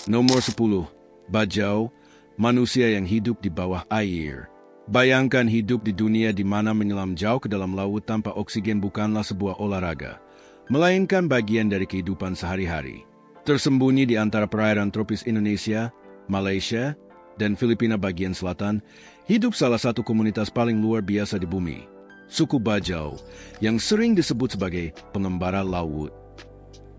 Nomor 10. Bajau, manusia yang hidup di bawah air. Bayangkan hidup di dunia di mana menyelam jauh ke dalam laut tanpa oksigen bukanlah sebuah olahraga, melainkan bagian dari kehidupan sehari-hari. Tersembunyi di antara perairan tropis Indonesia, Malaysia, dan Filipina bagian selatan, hidup salah satu komunitas paling luar biasa di bumi, suku Bajau, yang sering disebut sebagai pengembara laut.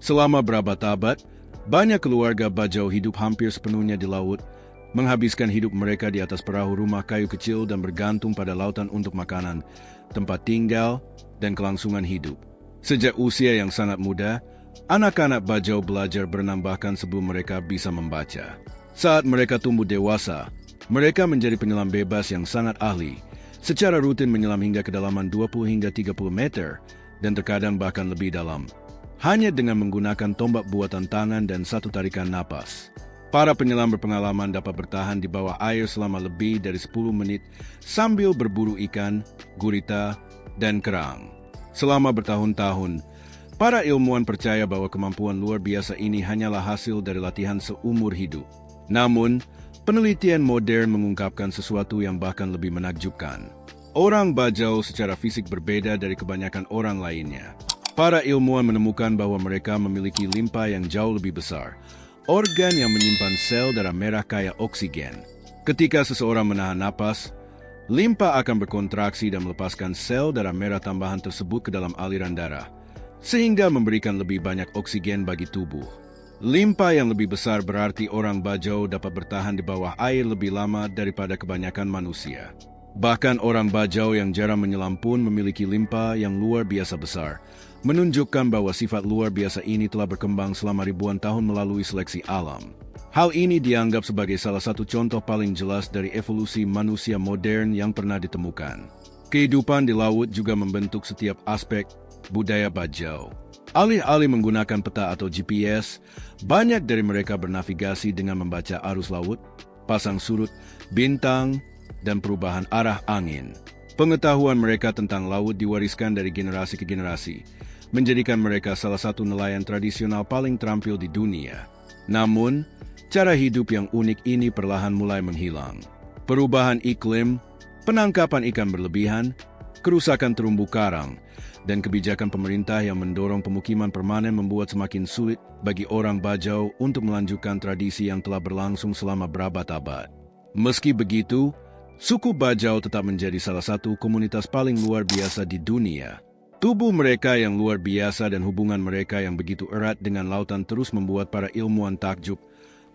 Selama berabad-abad, banyak keluarga Bajau hidup hampir sepenuhnya di laut, menghabiskan hidup mereka di atas perahu rumah kayu kecil dan bergantung pada lautan untuk makanan, tempat tinggal, dan kelangsungan hidup. Sejak usia yang sangat muda, anak-anak Bajau belajar berenang bahkan sebelum mereka bisa membaca. Saat mereka tumbuh dewasa, mereka menjadi penyelam bebas yang sangat ahli, secara rutin menyelam hingga kedalaman 20 hingga 30 meter, dan terkadang bahkan lebih dalam, hanya dengan menggunakan tombak buatan tangan dan satu tarikan napas. Para penyelam berpengalaman dapat bertahan di bawah air selama lebih dari 10 menit sambil berburu ikan, gurita, dan kerang. Selama bertahun-tahun, para ilmuwan percaya bahwa kemampuan luar biasa ini hanyalah hasil dari latihan seumur hidup. Namun, penelitian modern mengungkapkan sesuatu yang bahkan lebih menakjubkan. Orang Bajau secara fisik berbeda dari kebanyakan orang lainnya. Para ilmuwan menemukan bahwa mereka memiliki limpa yang jauh lebih besar, organ yang menyimpan sel darah merah kaya oksigen. Ketika seseorang menahan napas, limpa akan berkontraksi dan melepaskan sel darah merah tambahan tersebut ke dalam aliran darah, sehingga memberikan lebih banyak oksigen bagi tubuh. Limpa yang lebih besar berarti orang Bajau dapat bertahan di bawah air lebih lama daripada kebanyakan manusia. Bahkan orang Bajau yang jarang menyelam pun memiliki limpa yang luar biasa besar, menunjukkan bahwa sifat luar biasa ini telah berkembang selama ribuan tahun melalui seleksi alam. Hal ini dianggap sebagai salah satu contoh paling jelas dari evolusi manusia modern yang pernah ditemukan. Kehidupan di laut juga membentuk setiap aspek budaya Bajau. Alih-alih menggunakan peta atau GPS, banyak dari mereka bernavigasi dengan membaca arus laut, pasang surut, bintang, dan perubahan arah angin. Pengetahuan mereka tentang laut diwariskan dari generasi ke generasi, menjadikan mereka salah satu nelayan tradisional paling terampil di dunia. Namun, cara hidup yang unik ini perlahan mulai menghilang. Perubahan iklim, penangkapan ikan berlebihan, kerusakan terumbu karang, dan kebijakan pemerintah yang mendorong pemukiman permanen membuat semakin sulit bagi orang Bajau untuk melanjutkan tradisi yang telah berlangsung selama berabad-abad. Meski begitu, suku Bajau tetap menjadi salah satu komunitas paling luar biasa di dunia. Tubuh mereka yang luar biasa dan hubungan mereka yang begitu erat dengan lautan terus membuat para ilmuwan takjub,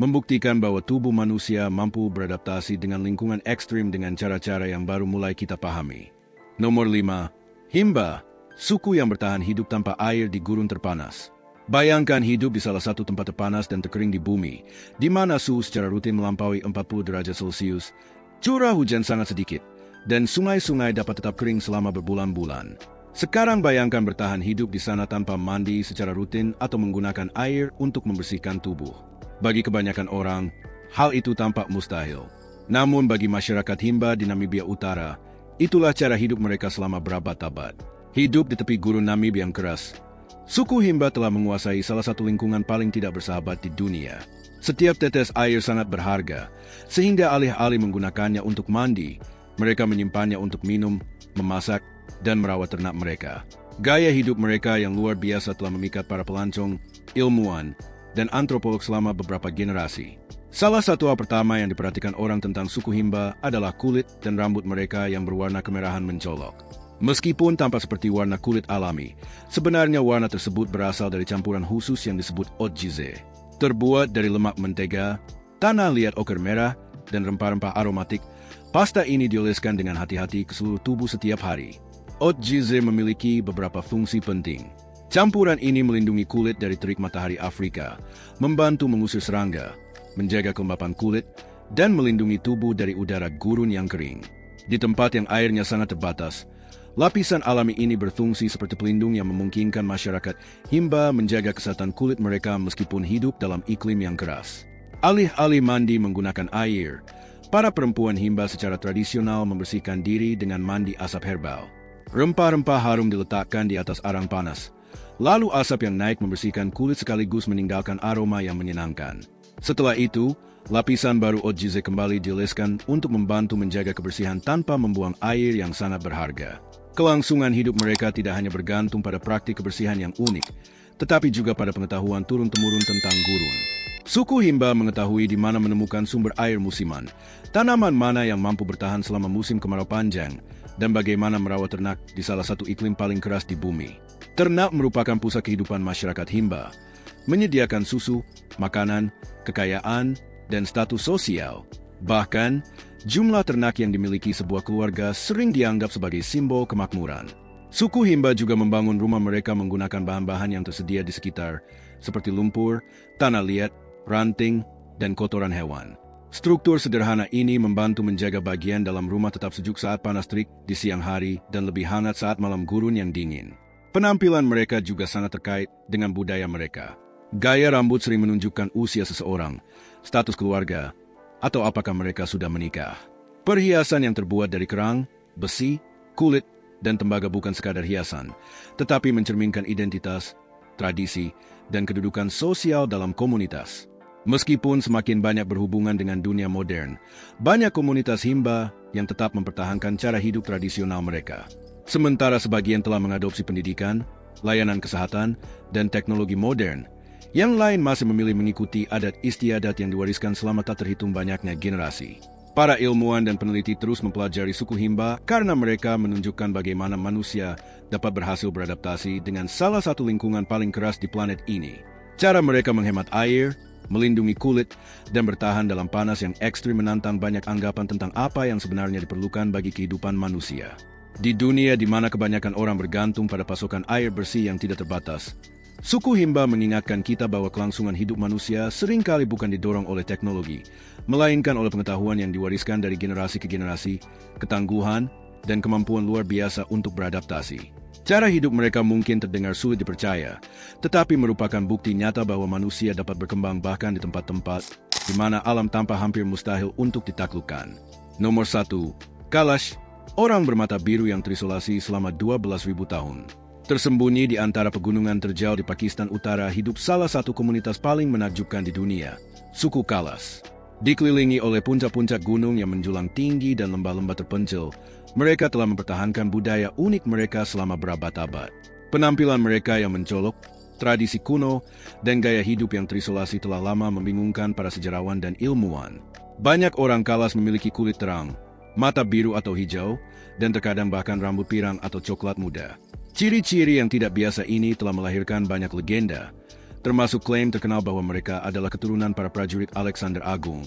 membuktikan bahwa tubuh manusia mampu beradaptasi dengan lingkungan ekstrim dengan cara-cara yang baru mulai kita pahami. Nomor 5. Himba, suku yang bertahan hidup tanpa air di gurun terpanas. Bayangkan hidup di salah satu tempat terpanas dan terkering di bumi, di mana suhu secara rutin melampaui 40 derajat Celcius, curah hujan sangat sedikit, dan sungai-sungai dapat tetap kering selama berbulan-bulan. Sekarang bayangkan bertahan hidup di sana tanpa mandi secara rutin atau menggunakan air untuk membersihkan tubuh. Bagi kebanyakan orang, hal itu tampak mustahil. Namun bagi masyarakat Himba di Namibia Utara, itulah cara hidup mereka selama berabad-abad. Hidup di tepi gurun Namib yang keras, suku Himba telah menguasai salah satu lingkungan paling tidak bersahabat di dunia. Setiap tetes air sangat berharga, sehingga alih-alih menggunakannya untuk mandi, mereka menyimpannya untuk minum, memasak, dan merawat ternak mereka. Gaya hidup mereka yang luar biasa telah memikat para pelancong, ilmuwan, dan antropolog selama beberapa generasi. Salah satu hal pertama yang diperhatikan orang tentang suku Himba adalah kulit dan rambut mereka yang berwarna kemerahan mencolok. Meskipun tampak seperti warna kulit alami, sebenarnya warna tersebut berasal dari campuran khusus yang disebut otjize. Terbuat dari lemak mentega, tanah liat oker merah, dan rempah-rempah aromatik, pasta ini dioleskan dengan hati-hati ke seluruh tubuh setiap hari. Otjize memiliki beberapa fungsi penting. Campuran ini melindungi kulit dari terik matahari Afrika, membantu mengusir serangga, menjaga kelembapan kulit, dan melindungi tubuh dari udara gurun yang kering. Di tempat yang airnya sangat terbatas, lapisan alami ini berfungsi seperti pelindung yang memungkinkan masyarakat Himba menjaga kesehatan kulit mereka meskipun hidup dalam iklim yang keras. Alih-alih mandi menggunakan air, para perempuan Himba secara tradisional membersihkan diri dengan mandi asap herbal. Rempah-rempah harum diletakkan di atas arang panas, lalu asap yang naik membersihkan kulit sekaligus meninggalkan aroma yang menyenangkan. Setelah itu, lapisan baru Otjize kembali dioleskan untuk membantu menjaga kebersihan tanpa membuang air yang sangat berharga. Kelangsungan hidup mereka tidak hanya bergantung pada praktik kebersihan yang unik, tetapi juga pada pengetahuan turun-temurun tentang gurun. Suku Himba mengetahui di mana menemukan sumber air musiman, tanaman mana yang mampu bertahan selama musim kemarau panjang, dan bagaimana merawat ternak di salah satu iklim paling keras di bumi. Ternak merupakan pusat kehidupan masyarakat Himba, menyediakan susu, makanan, kekayaan, dan status sosial. Bahkan, jumlah ternak yang dimiliki sebuah keluarga sering dianggap sebagai simbol kemakmuran. Suku Himba juga membangun rumah mereka menggunakan bahan-bahan yang tersedia di sekitar, seperti lumpur, tanah liat, ranting, dan kotoran hewan. Struktur sederhana ini membantu menjaga bagian dalam rumah tetap sejuk saat panas terik di siang hari dan lebih hangat saat malam gurun yang dingin. Penampilan mereka juga sangat terkait dengan budaya mereka. Gaya rambut sering menunjukkan usia seseorang, status keluarga, atau apakah mereka sudah menikah. Perhiasan yang terbuat dari kerang, besi, kulit, dan tembaga bukan sekadar hiasan, tetapi mencerminkan identitas, tradisi, dan kedudukan sosial dalam komunitas. Meskipun semakin banyak berhubungan dengan dunia modern, banyak komunitas Himba yang tetap mempertahankan cara hidup tradisional mereka. Sementara sebagian telah mengadopsi pendidikan, layanan kesehatan, dan teknologi modern, yang lain masih memilih mengikuti adat istiadat yang diwariskan selama tak terhitung banyaknya generasi. Para ilmuwan dan peneliti terus mempelajari suku Himba karena mereka menunjukkan bagaimana manusia dapat berhasil beradaptasi dengan salah satu lingkungan paling keras di planet ini. Cara mereka menghemat air, melindungi kulit, dan bertahan dalam panas yang ekstrim menantang banyak anggapan tentang apa yang sebenarnya diperlukan bagi kehidupan manusia. Di dunia di mana kebanyakan orang bergantung pada pasokan air bersih yang tidak terbatas, suku Himba mengingatkan kita bahwa kelangsungan hidup manusia seringkali bukan didorong oleh teknologi, melainkan oleh pengetahuan yang diwariskan dari generasi ke generasi, ketangguhan, dan kemampuan luar biasa untuk beradaptasi. Cara hidup mereka mungkin terdengar sulit dipercaya, tetapi merupakan bukti nyata bahwa manusia dapat berkembang bahkan di tempat-tempat di mana alam tampak hampir mustahil untuk ditaklukkan. Nomor 1. Kalash, orang bermata biru yang terisolasi selama 12.000 tahun. Tersembunyi di antara pegunungan terjauh di Pakistan Utara hidup salah satu komunitas paling menakjubkan di dunia, suku Kalash. Dikelilingi oleh puncak-puncak gunung yang menjulang tinggi dan lembah-lembah terpencil, mereka telah mempertahankan budaya unik mereka selama berabad-abad. Penampilan mereka yang mencolok, tradisi kuno, dan gaya hidup yang terisolasi telah lama membingungkan para sejarawan dan ilmuwan. Banyak orang Kalash memiliki kulit terang, mata biru atau hijau, dan terkadang bahkan rambut pirang atau coklat muda. Ciri-ciri yang tidak biasa ini telah melahirkan banyak legenda, termasuk klaim terkenal bahwa mereka adalah keturunan para prajurit Alexander Agung.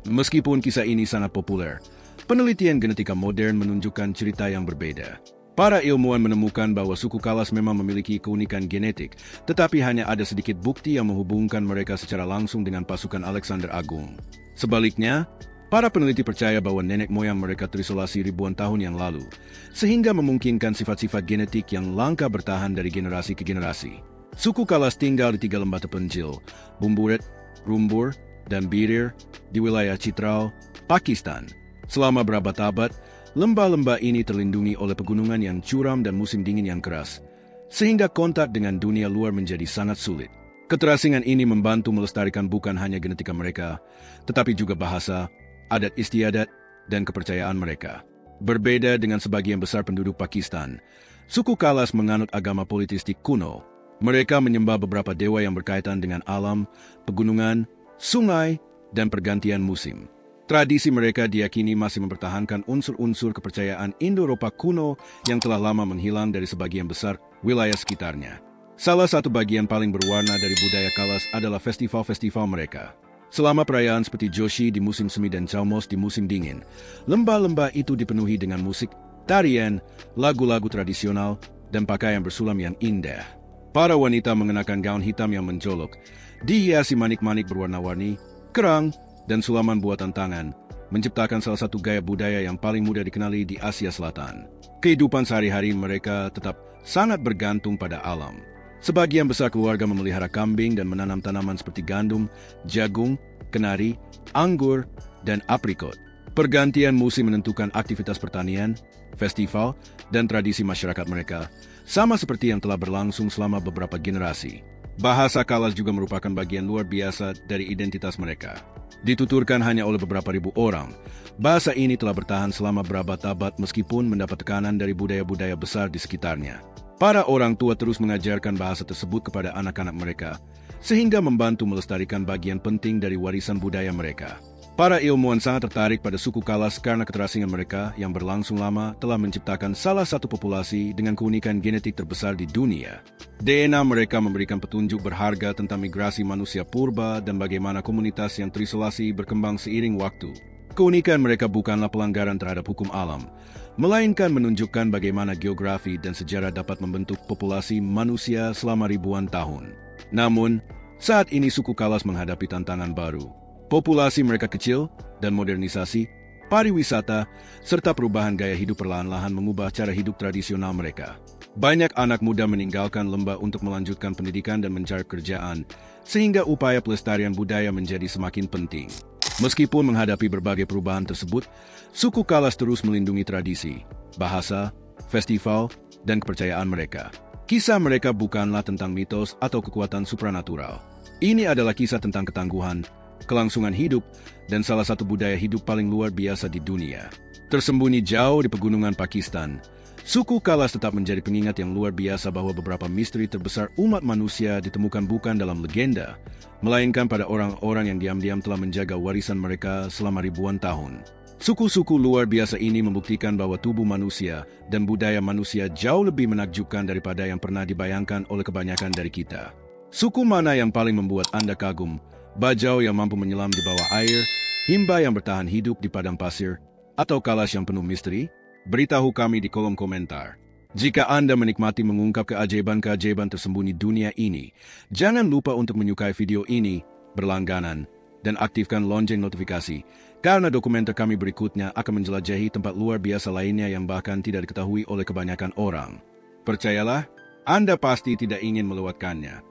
Meskipun kisah ini sangat populer, penelitian genetika modern menunjukkan cerita yang berbeda. Para ilmuwan menemukan bahwa suku Kalash memang memiliki keunikan genetik, tetapi hanya ada sedikit bukti yang menghubungkan mereka secara langsung dengan pasukan Alexander Agung. Sebaliknya, para peneliti percaya bahwa nenek moyang mereka terisolasi ribuan tahun yang lalu, sehingga memungkinkan sifat-sifat genetik yang langka bertahan dari generasi ke generasi. Suku Kalash tinggal di 3 lembah terpencil, Bumburet, Rumbur, dan Birir, di wilayah Chitral, Pakistan. Selama berabad-abad, lembah-lembah ini terlindungi oleh pegunungan yang curam dan musim dingin yang keras, sehingga kontak dengan dunia luar menjadi sangat sulit. Keterasingan ini membantu melestarikan bukan hanya genetika mereka, tetapi juga bahasa, adat istiadat, dan kepercayaan mereka. Berbeda dengan sebagian besar penduduk Pakistan, suku Kalash menganut agama politistik kuno. Mereka menyembah beberapa dewa yang berkaitan dengan alam, pegunungan, sungai, dan pergantian musim. Tradisi mereka diyakini masih mempertahankan unsur-unsur kepercayaan Indo-Eropa kuno yang telah lama menghilang dari sebagian besar wilayah sekitarnya. Salah satu bagian paling berwarna dari budaya Kalash adalah festival-festival mereka. Selama perayaan seperti Joshi di musim semi dan Chaumos di musim dingin, lembah-lembah itu dipenuhi dengan musik, tarian, lagu-lagu tradisional, dan pakaian bersulam yang indah. Para wanita mengenakan gaun hitam yang mencolok, dihiasi manik-manik berwarna-warni, kerang, dan sulaman buatan tangan, menciptakan salah satu gaya budaya yang paling mudah dikenali di Asia Selatan. Kehidupan sehari-hari mereka tetap sangat bergantung pada alam. Sebagian besar keluarga memelihara kambing dan menanam tanaman seperti gandum, jagung, kenari, anggur, dan aprikot. Pergantian musim menentukan aktivitas pertanian, festival, dan tradisi masyarakat mereka, sama seperti yang telah berlangsung selama beberapa generasi. Bahasa Kalas juga merupakan bagian luar biasa dari identitas mereka. Dituturkan hanya oleh beberapa ribu orang, bahasa ini telah bertahan selama berabad-abad meskipun mendapat tekanan dari budaya-budaya besar di sekitarnya. Para orang tua terus mengajarkan bahasa tersebut kepada anak-anak mereka, sehingga membantu melestarikan bagian penting dari warisan budaya mereka. Para ilmuwan sangat tertarik pada suku Kalas karena keterasingan mereka yang berlangsung lama telah menciptakan salah satu populasi dengan keunikan genetik terbesar di dunia. DNA mereka memberikan petunjuk berharga tentang migrasi manusia purba dan bagaimana komunitas yang terisolasi berkembang seiring waktu. Keunikan mereka bukanlah pelanggaran terhadap hukum alam, melainkan menunjukkan bagaimana geografi dan sejarah dapat membentuk populasi manusia selama ribuan tahun. Namun, saat ini suku Kalas menghadapi tantangan baru. Populasi mereka kecil dan modernisasi, pariwisata, serta perubahan gaya hidup perlahan-lahan mengubah cara hidup tradisional mereka. Banyak anak muda meninggalkan lembah untuk melanjutkan pendidikan dan mencari kerjaan, sehingga upaya pelestarian budaya menjadi semakin penting. Meskipun menghadapi berbagai perubahan tersebut, suku Kalas terus melindungi tradisi, bahasa, festival, dan kepercayaan mereka. Kisah mereka bukanlah tentang mitos atau kekuatan supranatural. Ini adalah kisah tentang ketangguhan, kelangsungan hidup, dan salah satu budaya hidup paling luar biasa di dunia. Tersembunyi jauh di pegunungan Pakistan, suku Kalas tetap menjadi pengingat yang luar biasa bahwa beberapa misteri terbesar umat manusia ditemukan bukan dalam legenda, melainkan pada orang-orang yang diam-diam telah menjaga warisan mereka selama ribuan tahun. Suku-suku luar biasa ini membuktikan bahwa tubuh manusia dan budaya manusia jauh lebih menakjubkan daripada yang pernah dibayangkan oleh kebanyakan dari kita. Suku mana yang paling membuat Anda kagum? Bajau yang mampu menyelam di bawah air, himba yang bertahan hidup di padang pasir, atau Kalas yang penuh misteri? Beritahu kami di kolom komentar. Jika Anda menikmati mengungkap keajaiban-keajaiban tersembunyi dunia ini, jangan lupa untuk menyukai video ini, berlangganan, dan aktifkan lonceng notifikasi, karena dokumenter kami berikutnya akan menjelajahi tempat luar biasa lainnya yang bahkan tidak diketahui oleh kebanyakan orang. Percayalah, Anda pasti tidak ingin melewatkannya.